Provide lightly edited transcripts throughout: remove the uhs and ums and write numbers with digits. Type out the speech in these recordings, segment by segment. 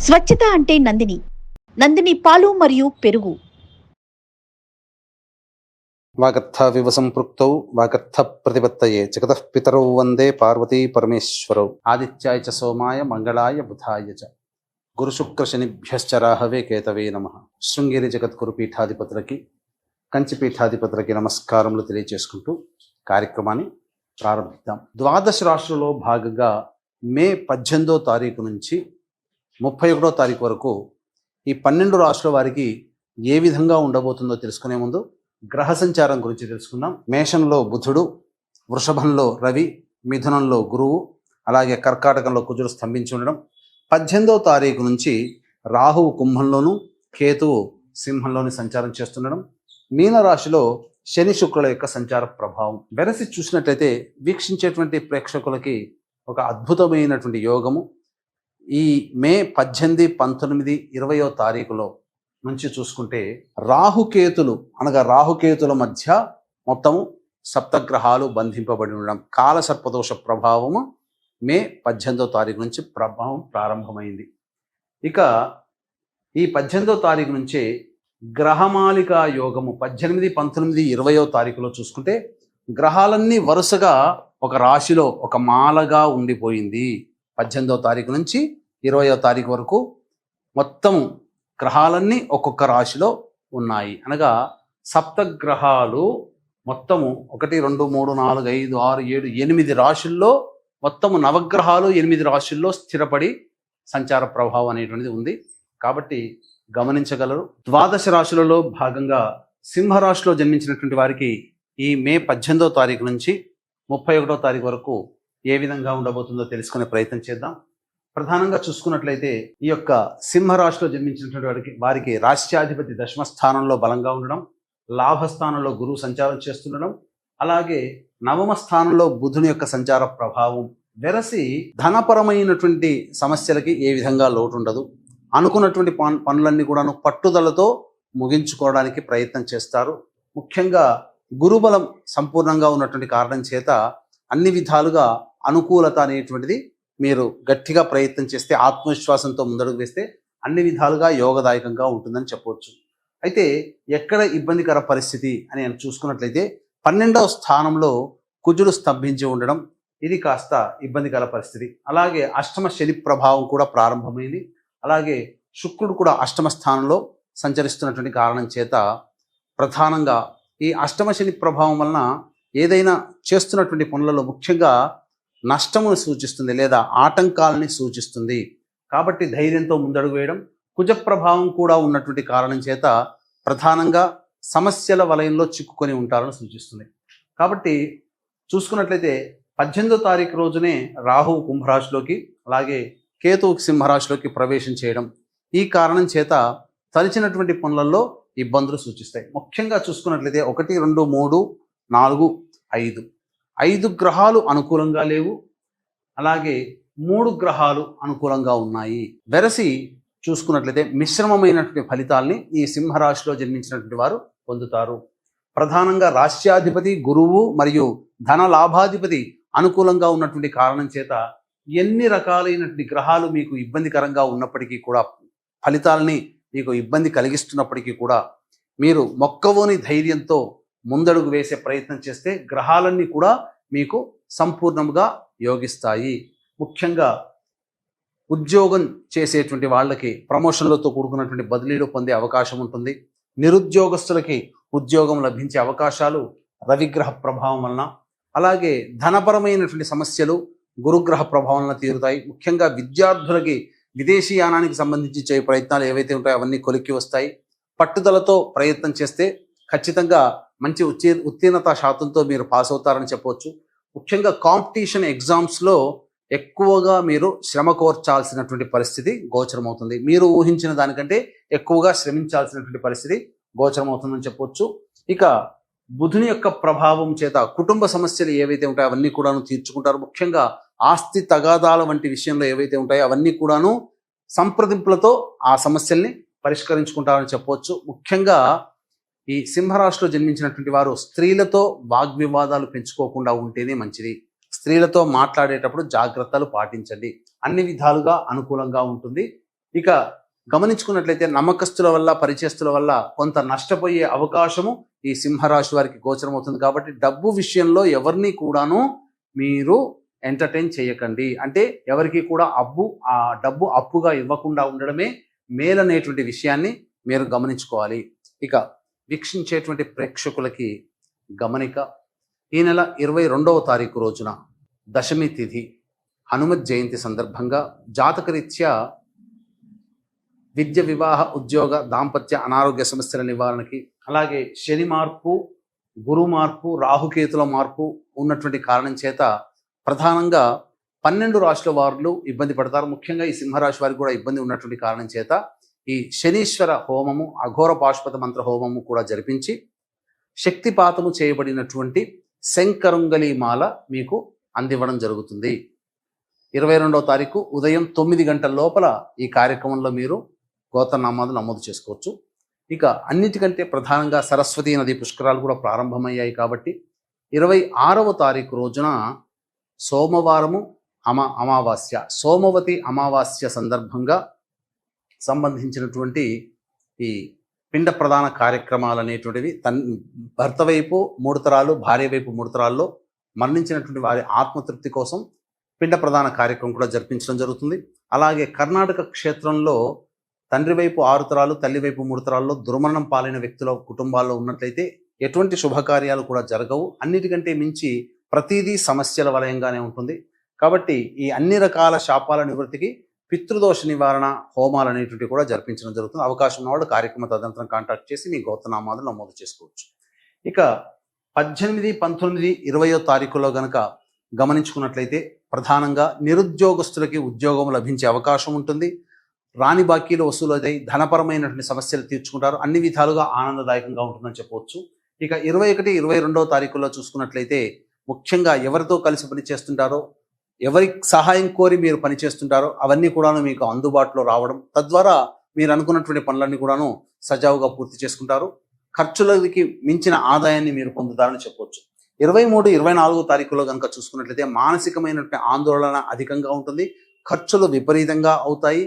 స్వచ్ఛత అంటే నందిని. నందిని పాలు మరియు పెరుగు. వాగర్థవివ సంపృక్తౌ వాగర్థ ప్రతిపత్తయే జగతః పితరౌ వందే పార్వతీ పరమేశ్వరౌ. ఆదిత్యాయ చ సోమాయ మంగళాయ బుధాయ చ గురుశుక్ర శనిభ్యశ్చ రాహవే కేతవే నమః. శృంగేరి జగద్గురు పీఠాధిపతులకి, కంచి పీఠాధిపతులకి నమస్కారములు తెలియజేసుకుంటూ కార్యక్రమాన్ని ప్రారంభిద్దాం. ద్వాదశ రాశులలో భాగంగా మే 18వ తారీఖు నుంచి 31వ తారీఖు వరకు ఈ 12 రాశుల వారికి ఏ విధంగా ఉండబోతుందో తెలుసుకునే ముందు గ్రహ సంచారం గురించి తెలుసుకుందాం. మేషంలో బుధుడు, వృషభంలో రవి, మిథునంలో గురువు, అలాగే కర్కాటకంలో కుజుడు స్తంభించి ఉండడం. 18వ తారీఖు నుంచి రాహువు కుంభంలోను, కేతువు సింహంలోని సంచారం చేస్తుండడం. మీనరాశిలో శని శుక్రుల యొక్క సంచార ప్రభావం వెరసి చూసినట్లయితే వీక్షించేటువంటి ప్రేక్షకులకి ఒక అద్భుతమైనటువంటి యోగము ఈ మే 18, 19, 20వ తారీఖులో నుంచి చూసుకుంటే రాహుకేతులు అనగా రాహుకేతుల మధ్య మొత్తము సప్తగ్రహాలు బంధింపబడి ఉండడం, కాలసర్పదోష ప్రభావము మే 18వ తారీఖు నుంచి ప్రభావం ప్రారంభమైంది. ఇక ఈ 18వ తారీఖు నుంచే గ్రహమాలికా యోగము 18, 19, 20వ తారీఖులో చూసుకుంటే గ్రహాలన్నీ వరుసగా ఒక రాశిలో ఒక మాలగా ఉండిపోయింది. 18వ తారీఖు నుంచి 20వ తారీఖు వరకు మొత్తం గ్రహాలన్నీ ఒక్కొక్క రాశిలో ఉన్నాయి. అనగా సప్తగ్రహాలు మొత్తము 1, 2, 3, 4, 5, 6, 7, 8 రాశుల్లో మొత్తము నవగ్రహాలు 8 రాశుల్లో స్థిరపడి సంచార ప్రభావం అనేటువంటిది ఉంది. కాబట్టి గమనించగలరు. ద్వాదశ రాశులలో భాగంగా సింహరాశిలో జన్మించినటువంటి వారికి ఈ మే 18వ తారీఖు నుంచి 31వ తారీఖు వరకు ఏ విధంగా ఉండబోతుందో తెలుసుకునే ప్రయత్నం చేద్దాం. ప్రధానంగా చూసుకున్నట్లయితే ఈ యొక్క సింహరాశిలో జన్మించినటువంటి వారికి రాష్ట్రాధిపతి దశమ స్థానంలో బలంగా ఉండడం, లాభస్థానంలో గురువు సంచారం చేస్తుండడం, అలాగే నవమ స్థానంలో బుధుని యొక్క సంచార ప్రభావం వెరసి ధనపరమైనటువంటి సమస్యలకి ఏ విధంగా లోటు ఉండదు. అనుకున్నటువంటి పనులన్నీ కూడాను పట్టుదలతో ముగించుకోవడానికి ప్రయత్నం చేస్తారు. ముఖ్యంగా గురుబలం సంపూర్ణంగా ఉన్నటువంటి కారణం చేత అన్ని విధాలుగా అనుకూలత అనేటువంటిది మీరు గట్టిగా ప్రయత్నం చేస్తే, ఆత్మవిశ్వాసంతో ముందడుగు వేస్తే అన్ని విధాలుగా యోగదాయకంగా ఉంటుందని చెప్పవచ్చు. అయితే ఎక్కడ ఇబ్బందికర పరిస్థితి అని చూసుకున్నట్లయితే 12వ స్థానంలో కుజుడు స్తంభించి ఉండడం, ఇది కాస్త ఇబ్బందికర పరిస్థితి. అలాగే అష్టమ శని ప్రభావం కూడా ప్రారంభమైంది. అలాగే శుక్రుడు కూడా అష్టమ స్థానంలో సంచరిస్తున్నటువంటి కారణం చేత ప్రధానంగా ఈ అష్టమ శని ప్రభావం వలన ఏదైనా చేస్తున్నటువంటి పనులలో ముఖ్యంగా నష్టమును సూచిస్తుంది లేదా ఆటంకాలని సూచిస్తుంది. కాబట్టి ధైర్యంతో ముందడుగు వేయడం, కుజ ప్రభావం కూడా ఉన్నటువంటి కారణం చేత ప్రధానంగా సమస్యల వలయంలో చిక్కుకొని ఉంటారని సూచిస్తుంది. కాబట్టి చూసుకున్నట్లయితే 18వ తారీఖు రోజునే రాహువు కుంభరాశిలోకి, అలాగే కేతువు సింహరాశిలోకి ప్రవేశం చేయడం, ఈ కారణం చేత తలిచినటువంటి పనులలో ఇబ్బందులు సూచిస్తాయి. ముఖ్యంగా చూసుకున్నట్లయితే 1, 2, 3, 4, 5 5 గ్రహాలు అనుకూలంగా లేవు. అలాగే 3 గ్రహాలు అనుకూలంగా ఉన్నాయి. వెరసి చూసుకున్నట్లయితే మిశ్రమమైనటువంటి ఫలితాల్ని ఈ సింహరాశిలో జన్మించినటువంటి వారు పొందుతారు. ప్రధానంగా రాష్ట్రాధిపతి గురువు మరియు ధన లాభాధిపతి అనుకూలంగా ఉన్నటువంటి కారణం చేత ఎన్ని రకాలైనటువంటి గ్రహాలు మీకు ఇబ్బందికరంగా ఉన్నప్పటికీ కూడా, ఫలితాలని మీకు ఇబ్బంది కలిగిస్తున్నప్పటికీ కూడా మీరు మొక్కవోని ధైర్యంతో ముందడుగు వేసే ప్రయత్నం చేస్తే గ్రహాలన్నీ కూడా మీకు సంపూర్ణంగా యోగిస్తాయి. ముఖ్యంగా ఉద్యోగం చేసేటువంటి వాళ్ళకి ప్రమోషన్లతో కూడుకున్నటువంటి బదిలీలు పొందే అవకాశం ఉంటుంది. నిరుద్యోగస్తులకి ఉద్యోగం లభించే అవకాశాలు రవిగ్రహ ప్రభావం వలన, అలాగే ధనపరమైనటువంటి సమస్యలు గురుగ్రహ ప్రభావం వలన తీరుతాయి. ముఖ్యంగా విద్యార్థులకి విదేశీయానానికి సంబంధించి చేయ ప్రయత్నాలు ఏవైతే ఉంటాయో అవన్నీ కొలిక్కి వస్తాయి. పట్టుదలతో ప్రయత్నం చేస్తే ఖచ్చితంగా మంచి ఉత్తీర్ణత శాతంతో మీరు పాస్ అవుతారని చెప్పవచ్చు. ముఖ్యంగా కాంపిటీషన్ ఎగ్జామ్స్లో ఎక్కువగా మీరు శ్రమ కోర్చాల్సినటువంటి పరిస్థితి గోచరమవుతుంది. మీరు ఊహించిన దానికంటే ఎక్కువగా శ్రమించాల్సినటువంటి పరిస్థితి గోచరమవుతుందని చెప్పవచ్చు. ఇక బుధుని యొక్క ప్రభావం చేత కుటుంబ సమస్యలు ఏవైతే ఉంటాయో అవన్నీ కూడాను తీర్చుకుంటారు. ముఖ్యంగా ఆస్తి తగాదాల వంటి విషయంలో ఏవైతే ఉంటాయో అవన్నీ కూడాను సంప్రదింపులతో ఆ సమస్యల్ని పరిష్కరించుకుంటారని చెప్పవచ్చు. ముఖ్యంగా ఈ సింహరాశిలో జన్మించినటువంటి వారు స్త్రీలతో వాగ్వివాదాలు పెంచుకోకుండా ఉంటేనే మంచిది. స్త్రీలతో మాట్లాడేటప్పుడు జాగ్రత్తలు పాటించండి. అన్ని విధాలుగా అనుకూలంగా ఉంటుంది. ఇక గమనించుకున్నట్లయితే నమ్మకస్తుల వల్ల, పరిచయస్తుల వల్ల కొంత నష్టపోయే అవకాశము ఈ సింహరాశి వారికి గోచరమవుతుంది. కాబట్టి డబ్బు విషయంలో ఎవరిని కూడాను మీరు ఎంటర్టైన్ చేయకండి. అంటే ఎవరికి కూడా ఆ డబ్బు అప్పుగా ఇవ్వకుండా ఉండడమే మేలనేటువంటి విషయాన్ని మీరు గమనించుకోవాలి. ఇక వీక్షించేటువంటి ప్రేక్షకులకి గమనిక, ఈ నెల 22వ తారీఖు రోజున దశమి తిథి, హనుమత్ జయంతి సందర్భంగా జాతకరీత్యా విద్య, వివాహ, ఉద్యోగ, దాంపత్య, అనారోగ్య సమస్యల నివారణకి, అలాగే శని మార్పు, గురు మార్పు, రాహుకేతుల మార్పు ఉన్నటువంటి కారణం చేత ప్రధానంగా 12 రాశుల వారు ఇబ్బంది పడతారు. ముఖ్యంగా ఈ సింహరాశి వారికి కూడా ఇబ్బంది ఉన్నటువంటి కారణం చేత ఈ శనీశ్వర హోమము, అఘోర పాశుపత మంత్ర హోమము కూడా జరిపించి శక్తిపాతము చేయబడినటువంటి శంకరుంగలి మాల మీకు అందివ్వడం జరుగుతుంది. 22వ తారీఖు ఉదయం 9 గంటల లోపల ఈ కార్యక్రమంలో మీరు గోత్రనామాలు నమోదు చేసుకోవచ్చు. ఇక అన్నిటికంటే ప్రధానంగా సరస్వతీ నది పుష్కరాలు కూడా ప్రారంభమయ్యాయి. కాబట్టి 26వ తారీఖు రోజున సోమవారము అమావాస్య, సోమవతి అమావాస్య సందర్భంగా సంబంధించినటువంటి ఈ పిండ ప్రధాన కార్యక్రమాలు అనేటువంటివి భర్త వైపు 3 తరాలు, భార్య వైపు 3 తరాల్లో మరణించినటువంటి వారి ఆత్మతృప్తి కోసం పిండ ప్రధాన కార్యక్రమం కూడా జరిపించడం జరుగుతుంది. అలాగే కర్ణాటక క్షేత్రంలో తండ్రి వైపు 6 తరాలు, తల్లి వైపు 3 తరాల్లో దుర్మరణం పాలైన వ్యక్తుల కుటుంబాల్లో ఉన్నట్లయితే ఎటువంటి శుభకార్యాలు కూడా జరగవు. అన్నిటికంటే మించి ప్రతిదీ సమస్యల వలయంగానే ఉంటుంది. కాబట్టి ఈ అన్ని రకాల శాపాల నివృత్తికి పితృదోష నివారణ హోమాలు అనేటువంటివి కూడా జరిపించడం జరుగుతుంది. అవకాశం ఉన్నవాడు కార్యక్రమ తదనంతరం కాంటాక్ట్ చేసి మీ గోత్రనామాలు నమోదు చేసుకోవచ్చు. ఇక 18, 19, 20వ తారీఖులో గనక గమనించుకున్నట్లయితే ప్రధానంగా నిరుద్యోగస్తులకి ఉద్యోగం లభించే అవకాశం ఉంటుంది. రాని బాకీలు వసూలై ధనపరమైనటువంటి సమస్యలు తీర్చుకుంటారు. అన్ని విధాలుగా ఆనందదాయకంగా ఉంటుందని చెప్పవచ్చు. ఇక 21, 22వ తారీఖుల్లో చూసుకున్నట్లయితే ముఖ్యంగా ఎవరితో కలిసి పనిచేస్తుంటారో, ఎవరి సహాయం కోరి మీరు పనిచేస్తుంటారో అవన్నీ కూడాను మీకు అందుబాటులో రావడం, తద్వారా మీరు అనుకున్నటువంటి పనులన్నీ కూడాను సజావుగా పూర్తి చేసుకుంటారు. ఖర్చులకి మించిన ఆదాయాన్ని మీరు పొందుతారని చెప్పవచ్చు. 23, 24వ తారీఖులో కనుక చూసుకున్నట్లయితే మానసికమైనటువంటి ఆందోళన అధికంగా ఉంటుంది. ఖర్చులు విపరీతంగా అవుతాయి.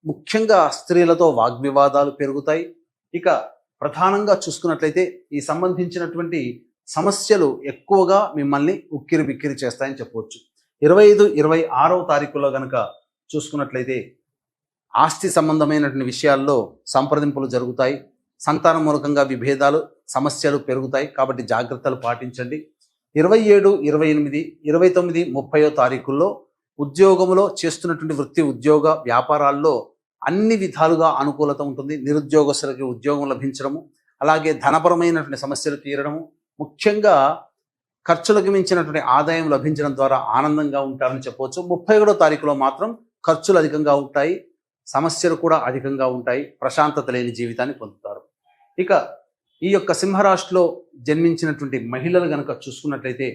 ముఖ్యంగా స్త్రీలతో వాగ్వివాదాలు పెరుగుతాయి. ఇక ప్రధానంగా చూసుకున్నట్లయితే ఈ సంబంధించినటువంటి సమస్యలు ఎక్కువగా మిమ్మల్ని ఉక్కిరి బిక్కిరి చేస్తాయని చెప్పవచ్చు. 25, 26వ తారీఖులో కనుక చూసుకున్నట్లయితే ఆస్తి సంబంధమైనటువంటి విషయాల్లో సంప్రదింపులు జరుగుతాయి. సంతాన మూలకంగా విభేదాలు, సమస్యలు పెరుగుతాయి. కాబట్టి జాగ్రత్తలు పాటించండి. 27, 28, 29, 30వ తారీఖుల్లో ఉద్యోగంలో చేస్తున్నటువంటి వృత్తి, ఉద్యోగ, వ్యాపారాల్లో అన్ని విధాలుగా అనుకూలత ఉంటుంది. నిరుద్యోగస్తులకి ఉద్యోగం లభించడము, అలాగే ధనపరమైనటువంటి సమస్యలు తీరడము, ముఖ్యంగా ఖర్చులకు మించినటువంటి ఆదాయం లభించడం ద్వారా ఆనందంగా ఉంటారని చెప్పవచ్చు. 31వ తారీఖులో మాత్రం ఖర్చులు అధికంగా ఉంటాయి, సమస్యలు కూడా అధికంగా ఉంటాయి. ప్రశాంతత లేని జీవితాన్ని పొందుతారు. ఇక ఈ యొక్క సింహరాశిలో జన్మించినటువంటి మహిళలు గనక చూసుకున్నట్లయితే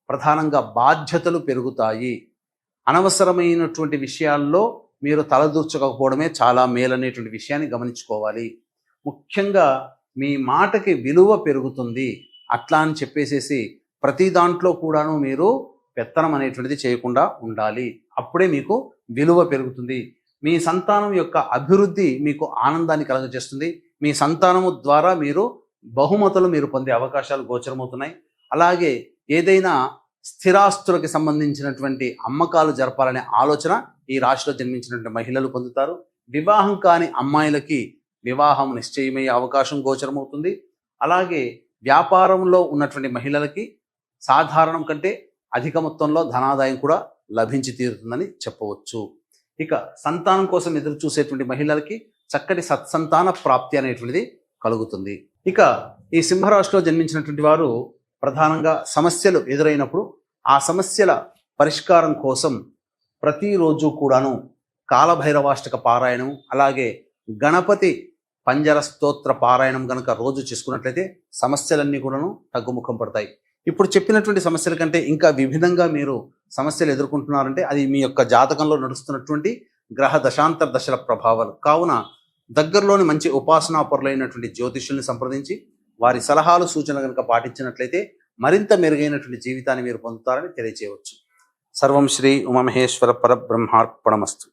ప్రధానంగా బాధ్యతలు పెరుగుతాయి. అనవసరమైనటువంటి విషయాల్లో మీరు తలదూర్చకపోవడమే చాలా మేలనేటువంటి విషయాన్ని గమనించుకోవాలి. ముఖ్యంగా మీ మాటకి విలువ పెరుగుతుంది. అట్లా అని చెప్పేసేసి ప్రతి దాంట్లో కూడాను మీరు పెత్తనం అనేటువంటిది చేయకుండా ఉండాలి. అప్పుడే మీకు విలువ పెరుగుతుంది. మీ సంతానం యొక్క అభివృద్ధి మీకు ఆనందాన్ని కలగజేస్తుంది. మీ సంతానము ద్వారా మీరు బహుమతులు మీరు పొందే అవకాశాలు గోచరమవుతున్నాయి. అలాగే ఏదైనా స్థిరాస్తులకి సంబంధించినటువంటి అమ్మకాలు జరపాలనే ఆలోచన ఈ రాశిలో జన్మించినటువంటి మహిళలు పొందుతారు. వివాహం కాని అమ్మాయిలకి వివాహం నిశ్చయమయ్యే అవకాశం గోచరమవుతుంది. అలాగే వ్యాపారంలో ఉన్నటువంటి మహిళలకి సాధారణం కంటే అధిక మొత్తంలో ధనాదాయం కూడా లభించి తీరుతుందని చెప్పవచ్చు. ఇక సంతానం కోసం ఎదురు చూసేటువంటి మహిళలకి చక్కటి సత్సంతాన ప్రాప్తి అనేటువంటిది కలుగుతుంది. ఇక ఈ సింహరాశిలో జన్మించినటువంటి వారు ప్రధానంగా సమస్యలు ఎదురైనప్పుడు ఆ సమస్యల పరిష్కారం కోసం ప్రతిరోజు కూడాను కాలభైరవాష్టక పారాయణం, అలాగే గణపతి పంజర స్తోత్ర పారాయణం గనక రోజు చేసుకున్నట్లయితే సమస్యలన్నీ కూడాను తగ్గుముఖం పడతాయి. ఇప్పుడు చెప్పినటువంటి సమస్యల కంటే ఇంకా విభిన్నంగా మీరు సమస్యలు ఎదుర్కొంటున్నారంటే అది మీ యొక్క జాతకంలో నడుస్తున్నటువంటి గ్రహ దశాంతర దశల ప్రభావాలు. కావున దగ్గరలోని మంచి ఉపాసనా పరులైనటువంటి జ్యోతిష్యుల్ని సంప్రదించి వారి సలహాలు, సూచనలు కనుక పాటించినట్లయితే మరింత మెరుగైనటువంటి జీవితాన్ని మీరు పొందుతారని తెలియజేయవచ్చు. సర్వం శ్రీ ఉమామహేశ్వర పరబ్రహ్మార్పణమస్తు.